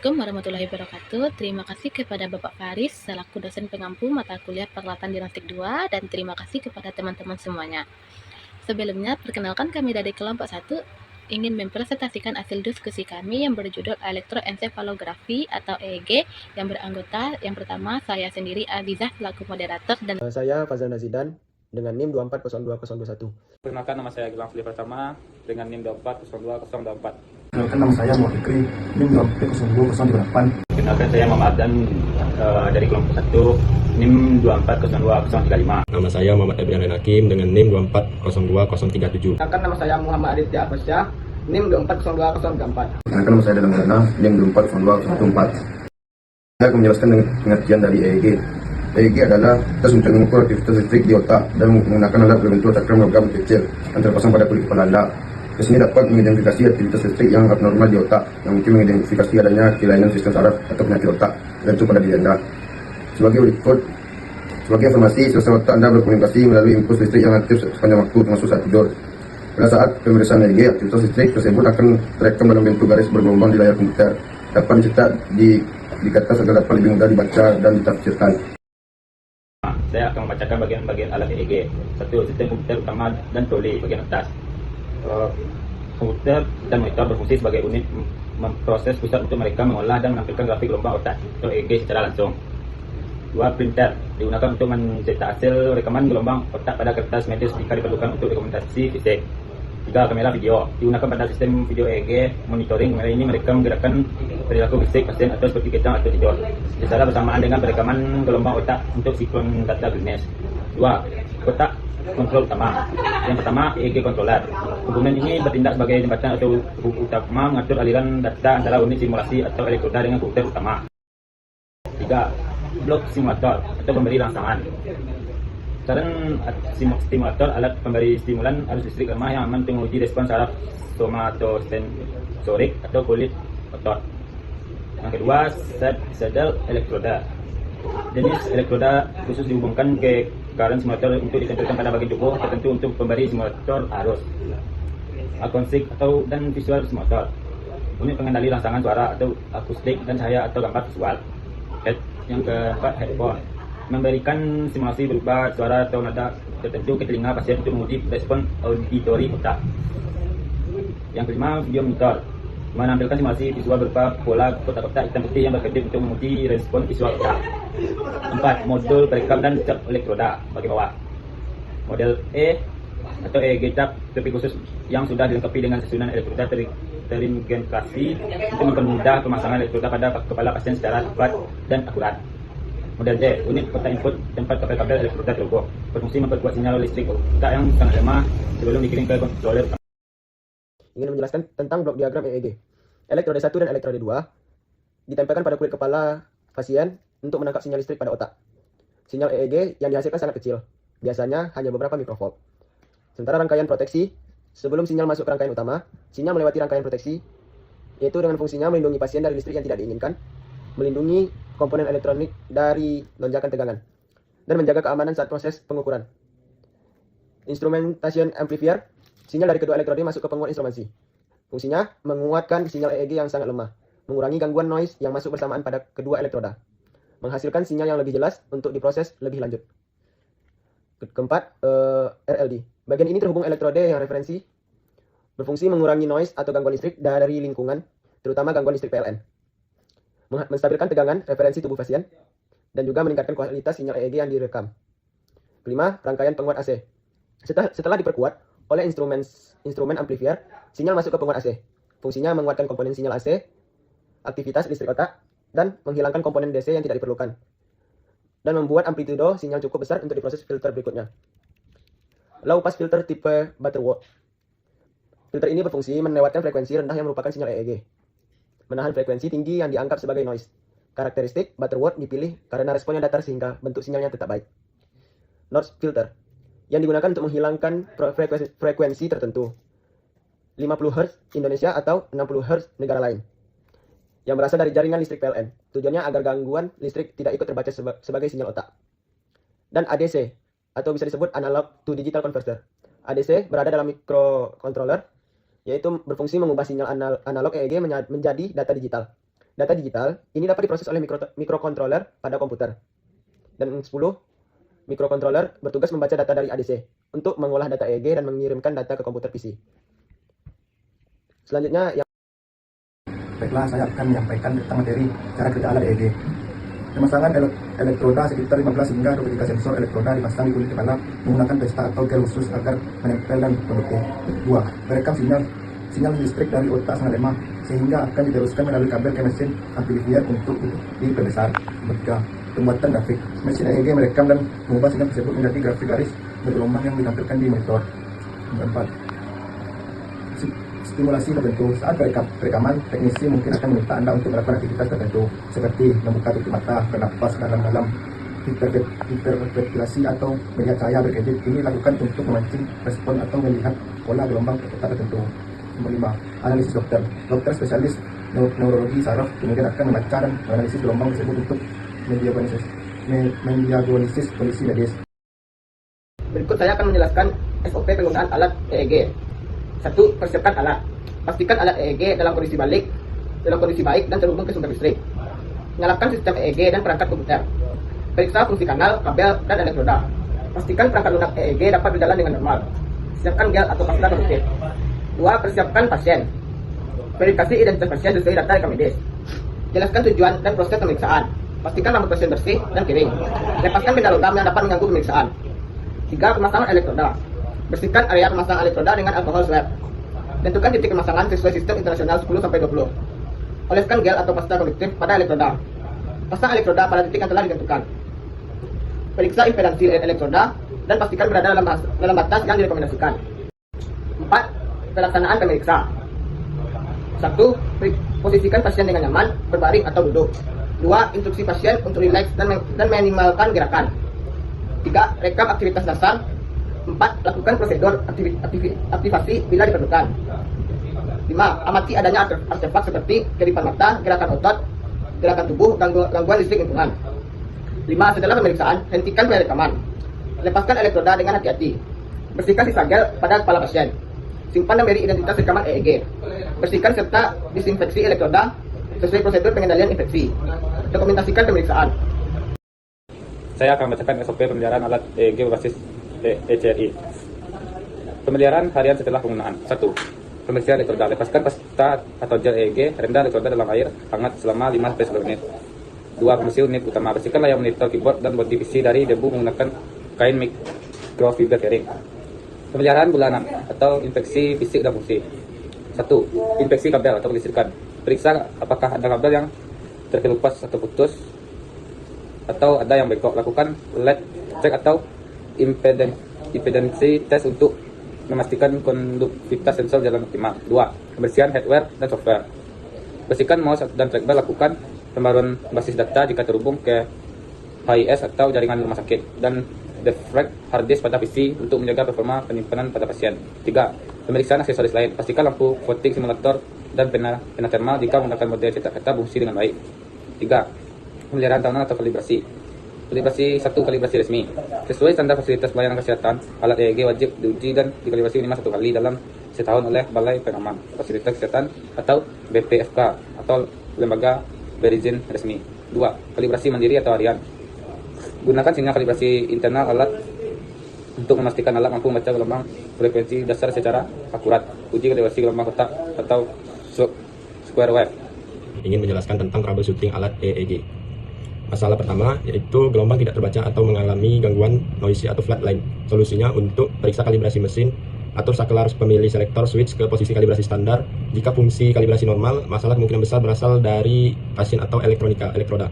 Assalamualaikum warahmatullahi wabarakatuh. Terima kasih kepada Bapak Faris selaku dosen pengampu mata kuliah Peralatan Diagnostik 2 dan terima kasih kepada teman-teman semuanya. Sebelumnya, perkenalkan kami dari kelompok 1 ingin mempresentasikan hasil diskusi kami yang berjudul Elektroensefalografi atau EEG yang beranggota yang pertama saya sendiri Abizah selaku moderator dan Saya Fazal Nazidan dengan NIM 2402021. Perkenalkan, nama saya Gilang Fili Pratama dengan NIM 2402024. Perkenalkan, nama saya Muhammad Fikri, NIM 2402038. Perkenalkan, saya Muhammad Adan dari kelompok 1 NIM 2402035. Nama saya Muhammad Ebrian Hakim dengan NIM 2402037. Perkenalkan, nama saya Muhammad Aditya Afasyah, NIM 2402034. Perkenalkan, nama saya Dadang Dana, NIM 2402014. Saya akan menjelaskan pengertian dari EEG. EEG adalah tes untuk mengukur aktivitas listrik di otak dan menggunakan alat berbentuk cakram logam kecil yang terpasang pada kulit kepala Anda. Tes ini dapat mengidentifikasi aktivitas listrik yang abnormal di otak, yang mungkin mengidentifikasi adanya kelainan sistem saraf atau penyakit otak tertentu pada diri Anda. Sebagai informasi, sistem otak Anda berkomunikasi melalui impuls listrik yang aktif sepanjang waktu termasuk saat tidur. Pada saat pemeriksaan EEG, aktivitas listrik tersebut akan terekam dalam bentuk garis bergelombang di layar komputer. Dapat dicetak di kertas agar dapat lebih mudah dibaca dan ditafsirkan. Saya akan membacakan bagian-bagian alat EEG. 1. Sistem komputer utama dan troli bagian atas. Komputer dan monitor berfungsi sebagai unit memproses pusat untuk mereka mengolah dan menampilkan grafik gelombang otak atau EEG secara langsung. 2. Printer digunakan untuk mencetak hasil rekaman gelombang otak pada kertas medis jika diperlukan untuk dokumentasi fisik. 3. Kamera video digunakan pada sistem video EEG monitoring. Kamera ini mereka menggerakkan perilaku fisik pasien atau seperti kejang atau tidur secara bersamaan dengan perekaman gelombang otak untuk sinkron data klinis. 2. Kotak kontrol utama. Yang pertama, EEG controller. Komponen ini bertindak sebagai jembatan atau hub utama mengatur aliran data antara unit simulasi atau elektroda dengan komputer utama. 3. Blok simulator atau pemberi rangsangan. Saran stimulator alat pemberi stimulan arus listrik lemah yang aman untuk menguji respons saraf somatosensorik atau kulit otot. Yang kedua, saddle elektroda. Jenis elektroda khusus dihubungkan ke current simulator untuk ditempelkan pada bagian tubuh tertentu untuk pemberi simulator arus. Akustik dan visual simulator. Unit pengendali rangsangan suara atau akustik dan cahaya atau gambar visual. Yang keempat, headphone. Memberikan simulasi berupa suara atau nada tertentu ke telinga pasien untuk menguji respon auditori otak. Yang kelima, video monitor. Menampilkan simulasi visual berupa pola kotak-kotak hitam putih yang berkedip untuk menguji respon visual otak. 4. Modul perekam dan cap elektroda bagi bawah. Model E atau EEG cap tepi khusus yang sudah dilengkapi dengan susunan elektroda terintegrasi untuk mempermudah pemasangan elektroda pada kepala pasien secara tepat dan akurat. Model D, unit kotak input tempat kabel-kabel elektroda terhubung, berfungsi memperkuat sinyal listrik otak yang sangat lemah sebelum dikirim ke controller. Ingin menjelaskan tentang blok diagram EEG. Elektroda 1 dan elektroda 2 ditempelkan pada kulit kepala pasien untuk menangkap sinyal listrik pada otak. Sinyal EEG yang dihasilkan sangat kecil, biasanya hanya beberapa mikrovolt. Sementara rangkaian proteksi, sebelum sinyal masuk ke rangkaian utama, sinyal melewati rangkaian proteksi, yaitu dengan fungsinya melindungi pasien dari listrik yang tidak diinginkan, melindungi komponen elektronik dari lonjakan tegangan, dan menjaga keamanan saat proses pengukuran. Instrumentation amplifier, sinyal dari kedua elektroda masuk ke penguat instrumensi. Fungsinya menguatkan sinyal EEG yang sangat lemah, mengurangi gangguan noise yang masuk bersamaan pada kedua elektroda, menghasilkan sinyal yang lebih jelas untuk diproses lebih lanjut. Keempat, RLD. Bagian ini terhubung elektroda yang referensi, berfungsi mengurangi noise atau gangguan listrik dari lingkungan, terutama gangguan listrik PLN. Menstabilkan tegangan referensi tubuh pasien, dan juga meningkatkan kualitas sinyal EEG yang direkam. Kelima, rangkaian penguat AC. Setelah diperkuat oleh instrumen amplifier, sinyal masuk ke penguat AC. Fungsinya menguatkan komponen sinyal AC, aktivitas listrik otak, dan menghilangkan komponen DC yang tidak diperlukan. Dan membuat amplitudo sinyal cukup besar untuk diproses filter berikutnya. Low pass filter tipe Butterworth. Filter ini berfungsi melewatkan frekuensi rendah yang merupakan sinyal EEG. Menahan frekuensi tinggi yang dianggap sebagai noise. Karakteristik Butterworth dipilih karena responnya datar sehingga bentuk sinyalnya tetap baik. Notch filter yang digunakan untuk menghilangkan frekuensi tertentu. 50 Hz Indonesia atau 60 Hz negara lain. Yang berasal dari jaringan listrik PLN. Tujuannya agar gangguan listrik tidak ikut terbaca sebagai sinyal otak. Dan ADC atau bisa disebut analog to digital converter. ADC berada dalam microcontroller, yaitu berfungsi mengubah sinyal analog EEG menjadi data digital. Data digital ini dapat diproses oleh mikrokontroler pada komputer. Dan 10, mikrokontroler bertugas membaca data dari ADC untuk mengolah data EEG dan mengirimkan data ke komputer PC. Selanjutnya, Baiklah, saya akan menyampaikan tentang materi cara kerja alat EEG. Pemasangan elektroda sekitar 15 hingga 23 sensor elektroda dipasang di kulit kepala menggunakan pesta atau gel khusus agar menempel dan konduktif. 2. Merekam sinyal listrik dari otak sangat lemah sehingga akan diteruskan melalui kabel ke mesin amplifier untuk diperbesar. 3. Pembuatan grafik. Mesin EEG merekam dan mengubah sinyal tersebut menjadi grafik garis bergelombang yang ditampilkan di monitor. 4. Stimulasi tertentu. Saat rekaman, teknisi mungkin akan meminta Anda untuk melakukan aktivitas tertentu seperti membuka tutup mata, bernapas dalam-dalam, hiperventilasi atau melihat cahaya berkedip. Ini lakukan untuk memancing respon atau melihat pola gelombang otak tertentu. Nomor 5. Analisis dokter. Dokter spesialis neurologi saraf kemudian akan membaca dan menganalisis gelombang tersebut untuk mendiagnosis kondisi medis. Berikut saya akan menjelaskan SOP penggunaan alat EEG. 1. Persiapkan alat. Pastikan alat EEG dalam kondisi baik dan terhubung ke sumber listrik. Nyalakan sistem EEG dan perangkat komputer. Periksa fungsi kanal, kabel, dan elektroda. Pastikan perangkat lunak EEG dapat berjalan dengan normal. Siapkan gel atau pasta konduktif. 2. Persiapkan pasien. Verifikasi identitas pasien sesuai data rekam medis. Jelaskan tujuan dan proses pemeriksaan. Pastikan rambut pasien bersih dan kering. Lepaskan benda logam yang dapat mengganggu pemeriksaan. 3. Pemasangan elektroda. Bersihkan area pemasang elektroda dengan alkohol swab. Tentukan titik pemasangan sesuai sistem internasional 10-20. Oleskan gel atau pasta konduktif pada elektroda. Pasang elektroda pada titik yang telah ditentukan. Periksa impedansi elektroda dan pastikan berada dalam batas yang direkomendasikan. 4. Pelaksanaan pemeriksa. 1. Posisikan pasien dengan nyaman, berbaring atau duduk. 2. Instruksi pasien untuk rileks dan minimalkan gerakan. 3. Rekam aktivitas dasar. 4. Lakukan prosedur aktivasi bila diperlukan. 5. Amati adanya artefak seperti kedipan mata, gerakan otot, gerakan tubuh, gangguan listrik lingkungan. 5. Setelah pemeriksaan, hentikan rekaman. Lepaskan elektroda dengan hati-hati. Bersihkan sisa gel pada kepala pasien. Simpan dan beri identitas rekaman EEG. Bersihkan serta disinfeksi elektroda sesuai prosedur pengendalian infeksi. Dokumentasikan pemeriksaan. Saya akan membacakan SOP pemeliharaan alat EEG berbasis ECRI. Pemeliharaan harian setelah penggunaan. 1. Pemeriksaan elektroda. Lepaskan pasta atau gel EEG, rendam elektroda dalam air hangat selama 5-10 menit. 2. Fungsi unit utama. Bersihkan layar monitor, keyboard, dan bodi PC dari debu menggunakan kain microfiber kering. Pemeliharaan bulanan atau infeksi fisik dan fungsi. 1. Infeksi kabel atau kelistrikan. Periksa apakah ada kabel yang terkelupas atau putus atau ada yang bengkok. Lakukan LED check atau impedansi test untuk memastikan konduktivitas sensor jalan optimal. 2. Pembersihan hardware dan software. Bersihkan mouse dan trackball. Lakukan pembaruan basis data jika terhubung ke HIS atau jaringan rumah sakit, dan defrag hard disk pada PC untuk menjaga performa penyimpanan pada pasien. 3. Pemeriksaan aksesoris lain. Pastikan lampu voting simulator dan pena thermal jika menggunakan model cetak kata fungsi dengan baik. 3. Pemeliharaan tahunan atau kalibrasi. Kalibrasi 1. Kalibrasi resmi. Sesuai standar fasilitas pelayanan kesehatan, alat EEG wajib diuji dan dikalibrasi minimal 1 kali dalam setahun oleh Balai Pengaman Fasilitas Kesehatan atau BPFK atau lembaga berizin resmi. 2. Kalibrasi mandiri atau harian. Gunakan sinyal kalibrasi internal alat untuk memastikan alat mampu membaca gelombang frekuensi dasar secara akurat. Uji kalibrasi gelombang kotak atau square wave. Ingin menjelaskan tentang troubleshooting alat EEG. Masalah pertama yaitu gelombang tidak terbaca atau mengalami gangguan noisy atau flatline. Solusinya untuk periksa kalibrasi mesin, atur saklar pemilih selektor switch ke posisi kalibrasi standar. Jika fungsi kalibrasi normal, masalah kemungkinan besar berasal dari pasien atau elektroda.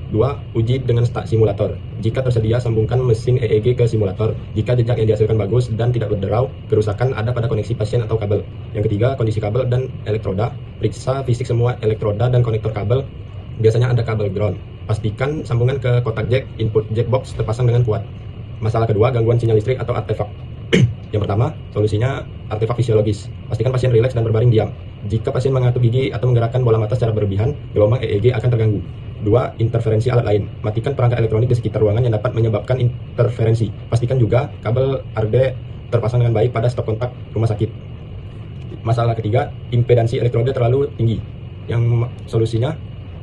2. Uji dengan start simulator. Jika tersedia, sambungkan mesin EEG ke simulator. Jika jejak yang dihasilkan bagus dan tidak berderau, kerusakan ada pada koneksi pasien atau kabel. Yang ketiga, kondisi kabel dan elektroda. Periksa fisik semua elektroda dan konektor kabel. Biasanya ada kabel ground. Pastikan sambungan ke kotak jack input jack box terpasang dengan kuat. Masalah kedua, gangguan sinyal listrik atau artefak. Yang pertama, solusinya artefak fisiologis. Pastikan pasien rileks dan berbaring diam. Jika pasien mengatuk gigi atau menggerakkan bola mata secara berlebihan, gelombang EEG akan terganggu. 2. Interferensi alat lain. Matikan perangkat elektronik di sekitar ruangan yang dapat menyebabkan interferensi. Pastikan juga kabel RD terpasang dengan baik pada stop kontak rumah sakit. Masalah ketiga, impedansi elektroda terlalu tinggi. Yang solusinya,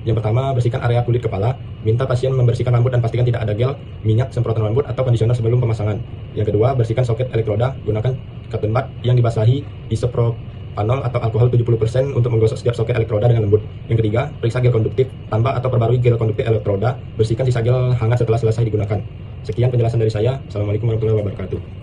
Yang pertama, bersihkan area kulit kepala. Minta pasien membersihkan rambut dan pastikan tidak ada gel, minyak, semprotan rambut, atau kondisioner sebelum pemasangan. Yang kedua, bersihkan soket elektroda. Gunakan cotton bud yang dibasahi isopropanol atau alkohol 70% untuk menggosok setiap soket elektroda dengan lembut. Yang ketiga, periksa gel konduktif. Tambah atau perbarui gel konduktif elektroda. Bersihkan sisa gel hangat setelah selesai digunakan. Sekian penjelasan dari saya. Assalamualaikum warahmatullahi wabarakatuh.